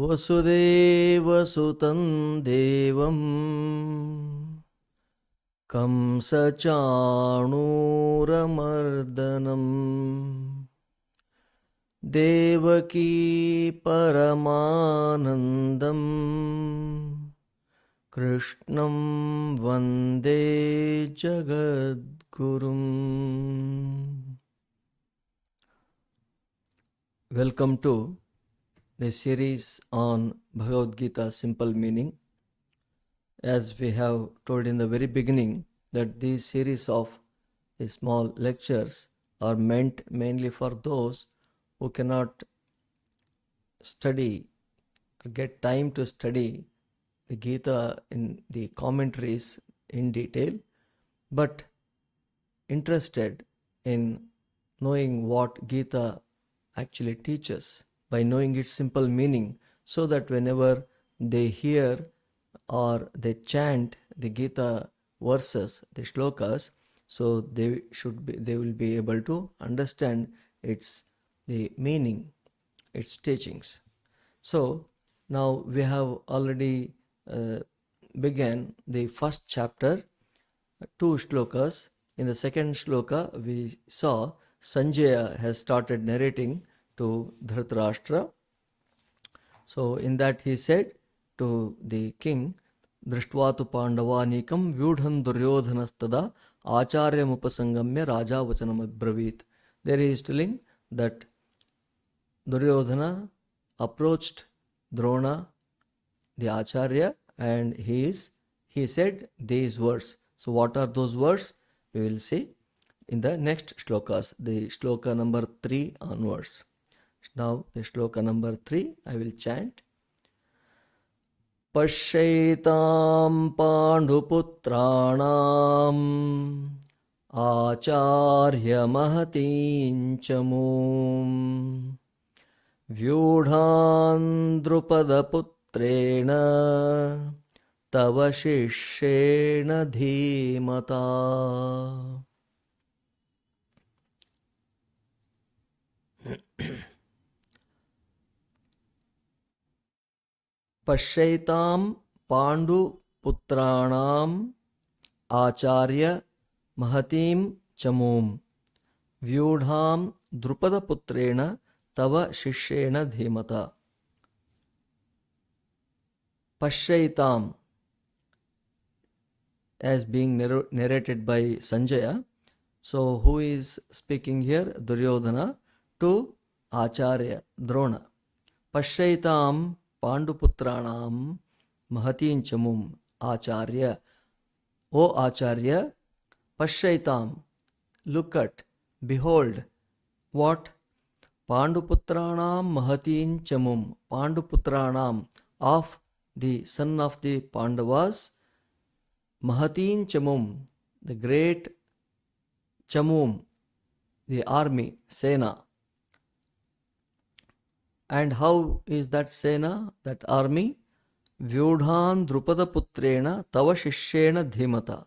वसुदेवसुतं देवं कंसचाणूरमर्दनं देवकी परमानन्दं कृष्णं वन्दे जगद्गुरुम्. Welcome to the series on Bhagavad Gita simple meaning. As we have told in the very beginning that these series of the small lectures are meant mainly for those who cannot study or get time to study the Gita in the commentaries in detail, but interested in knowing what Gita actually teaches by knowing its simple meaning, so that whenever they hear or they chant the Gita verses, the shlokas, so they will be able to understand the meaning, its teachings. So now we have already began the first chapter, two shlokas. In the second shloka, we saw Sanjaya has started narrating to Dhritarashtra. So in that he said to the king, Drishtva tu Pandavanikam Vyudhan Duryodhanastada Acharyam Upasangamya Raja Vachanam Abravit. There he is telling that Duryodhana approached Drona, the Acharya, and he said these words. So what are those words? We will see in the next shlokas, the shloka number 3 onwards. Now the shloka number 3 I will chant. Pashaitam Panduputranam Acharya Mahatin Chamum Vyudhan Drupadaputrena Tava Shishena Dhimata. Pashaitam Pandu Putranam Acharya Mahatim Chamum Vyudham Drupada Putrena Tava Shishena Dhimata. Pashaitam, as being narrated by Sanjaya. So who is speaking here? Duryodhana to Acharya Drona. Pashaitam Panduputranam Mahatin Chamum Acharya. O Acharya, Pashaitam, look at, behold, what? Panduputranam Mahatin Chamum. Panduputranam, of the son of the Pandavas, Mahatin Chamum, the great Chamum, the army, Sena. And how is that Sena, that army? Vyudhan Drupada Putrena Tava Shishena Dhimata.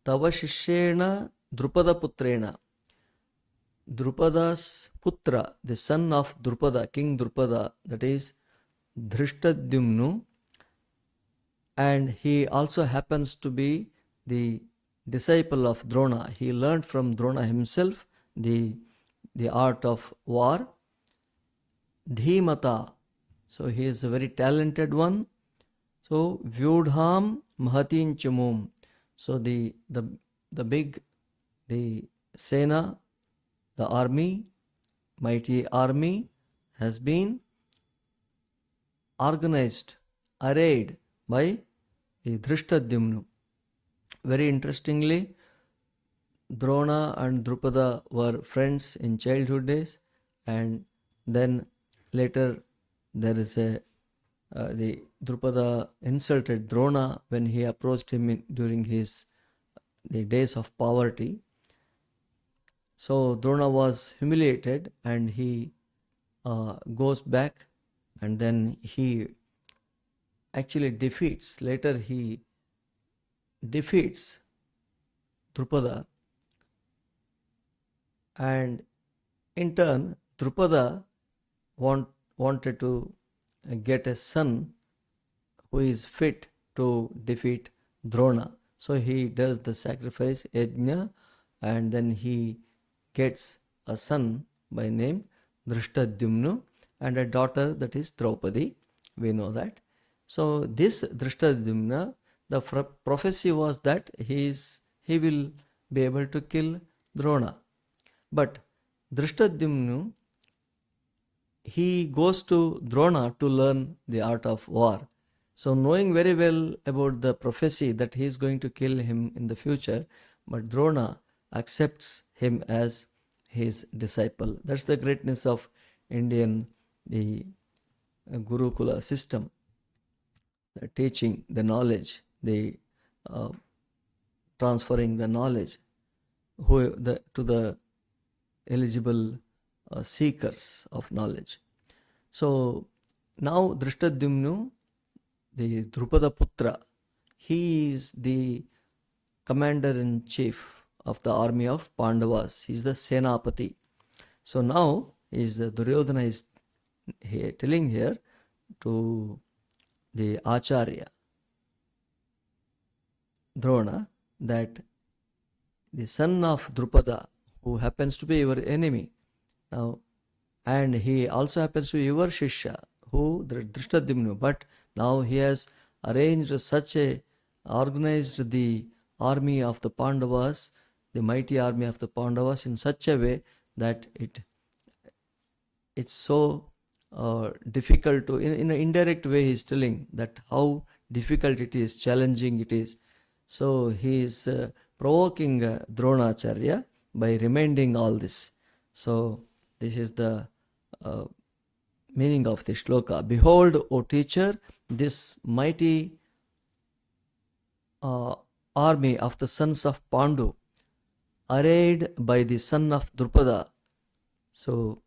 Tava Shishena Drupada Putrena. Drupada's Putra, the son of Drupada, King Drupada, that is Dhrishtadyumnu, and he also happens to be the disciple of Drona. He learned from Drona himself the art of war. Dhimata, so he is a very talented one. So Vyudham Mahatin Chamum, so the big, the Sena, the army, mighty army, has been organized, arrayed by the Dhrishtadyumnu. Very interestingly, Drona and Drupada were friends in childhood days, and then later there is the Drupada insulted Drona when he approached him during the days of poverty. So Drona was humiliated, and he goes back, and then he actually later he defeats Drupada, and in turn Drupada wanted to get a son who is fit to defeat Drona. So he does the sacrifice yajna, and then he gets a son by name Drishtadyumnu and a daughter, that is Draupadi. We know that. So this Drishtadyumna, the prophecy was that he will be able to kill Drona. But Drishtadyumnu, he goes to Drona to learn the art of war. So knowing very well about the prophecy that he is going to kill him in the future, but Drona accepts him as his disciple. That's the greatness of the Gurukula system, the teaching, the knowledge, the transferring the knowledge to the eligible seekers of knowledge. So now Drishtadyumnu, the Drupada Putra, he is the commander-in-chief of the army of Pandavas. He is the Senapati. So now Duryodhana is telling here to the Acharya Drona that the son of Drupada, who happens to be your enemy now, and he also happens to be your Shishya, who Drishtadyumnu, but now he has organized the army of the Pandavas, the mighty army of the Pandavas, in such a way that it's so difficult to, in an indirect way he is telling that how difficult it is, challenging it is. So he is provoking Dronacharya by reminding all this. So this is the meaning of the shloka. Behold, O teacher, this mighty army of the sons of Pandu, arrayed by the son of Drupada. So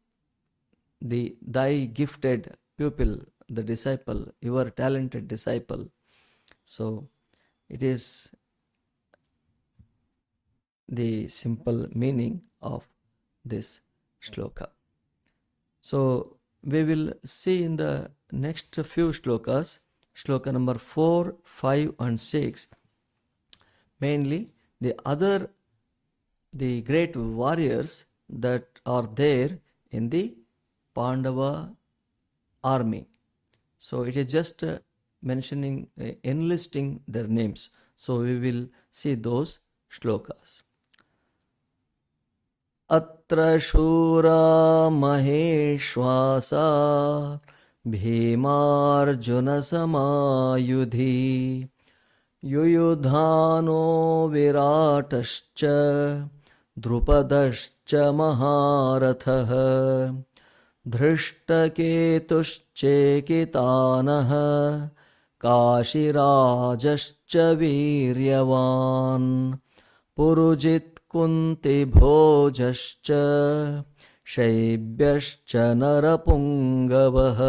thy gifted pupil, the disciple, your talented disciple. So it is the simple meaning of this shloka. So we will see in the next few shlokas, shloka number 4, 5 and 6, mainly the great warriors that are there in the Pandava army. So it is just mentioning, enlisting their names. So we will see those shlokas. Atra shura maheshwasa bhimarjuna samayudhi yuyudhano viratascha drupadascha maharathah धृष्टकेतुश्चेकितानः काशीराजश्च वीर्यवान् पुरुजित्कुन्तिभोजश्च शैब्यश्च नरपुङ्गवः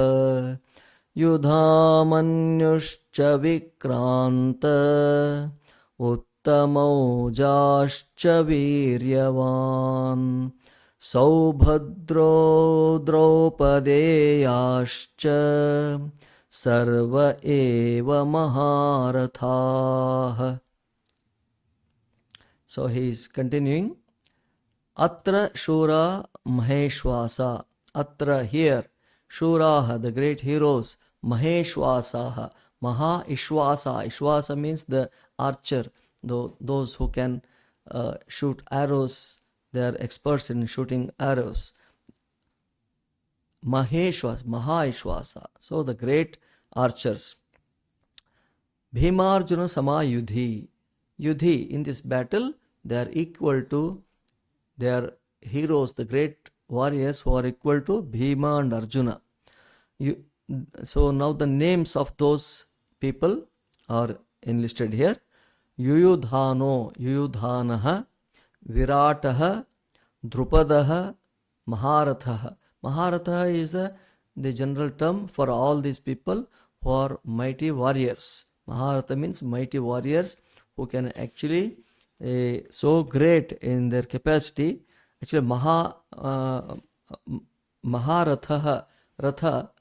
युधामन्युश्च विक्रान्त उत्तमौजाश्च वीर्यवान् सौभद्रो द्रौपदेयाश्च सर्व एव महारथाः. So he is continuing. Atra Shura Maheshwasa. Atra, here. Shuraha, the great heroes. Maheshwasaha. Maha Ishwasa. Ishwasa means the archer. Those who can shoot arrows. They are experts in shooting arrows. Maheshwas, Maha Ishwasa. So the great archers. Bhimarjuna Samayudhi. Yudhi, in this battle, they are equal to their heroes, the great warriors who are equal to Bhima and Arjuna. So now the names of those people are enlisted here. Yuyudhano, Yuyudhanaha, Virataha, Drupadaha, Maharathaha. Maharatha is the general term for all these people who are mighty warriors. Maharatha means mighty warriors who can actually so great in their capacity. Actually, Maharatha, Ratha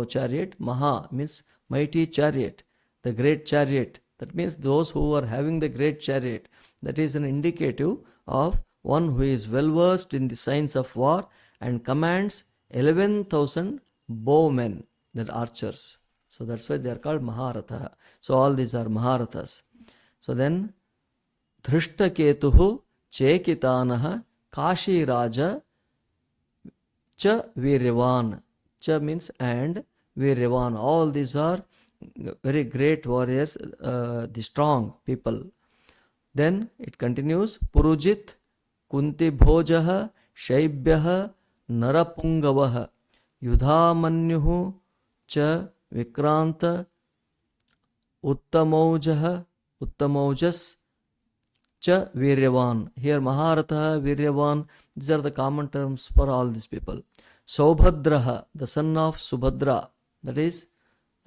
chariot. Maha means mighty chariot, the great chariot. That means those who are having the great chariot. That is an indicative of one who is well versed in the science of war and commands 11,000 bowmen, that archers. So that's why they are called Maharatha. So all these are Maharathas. So then Dhrishtaketuhu Chekitanaha Kashi Raja Cha Viryavan. Cha means and, Viryavan. All these are very great warriors, the strong people. Then it continues, Purujit, Kunti Bhojaha, Shaibhyaha, Narapungavaha, Yudhamanyuhu, Cha Vikranta, Uttamaujaha, Uttamaujas, Cha Viryavan. Here Maharatha, Viryavan, these are the common terms for all these people. Saubhadraha, the son of Subhadra, that is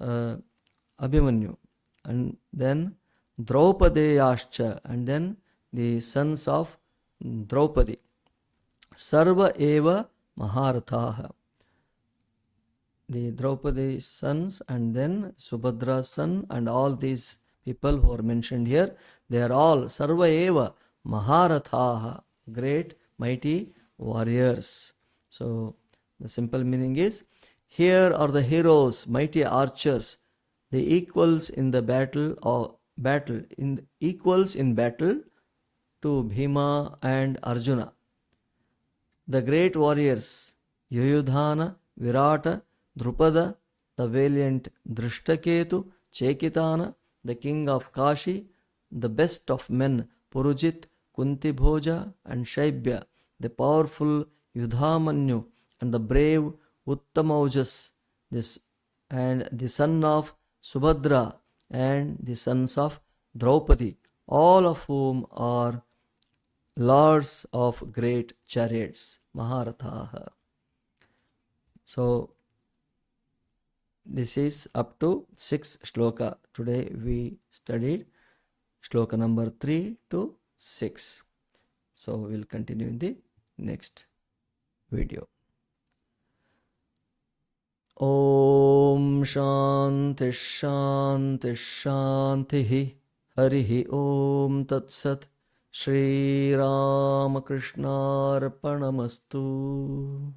Abhimanyu. And then Draupadeyascha, and then the sons of Draupadi. Sarva eva Maharathaha. The Draupadi's sons and then Subhadra's son and all these people who are mentioned here, they are all Sarva eva Maharathaha, great mighty warriors. So the simple meaning is, here are the heroes, mighty archers, the equals in the equals in battle to Bhima and Arjuna. The great warriors, Yuyudhana, Virata, Drupada, the valiant Drishtaketu, Chekitana, the king of Kashi, the best of men, Purujit, Kunti Bhoja and Shaibhya, the powerful Yudhamanyu and the brave Uttamaujas, and the son of Subhadra and the sons of Draupadi, all of whom are lords of great chariots, Maharathaha. So this is up to 6 shloka. Today we studied shloka number 3 to 6. So we'll continue in the next video. Om Shanti Shanti Shanti Harihi Om Tat Sat. Shri Ramakrishna Arpanamastu.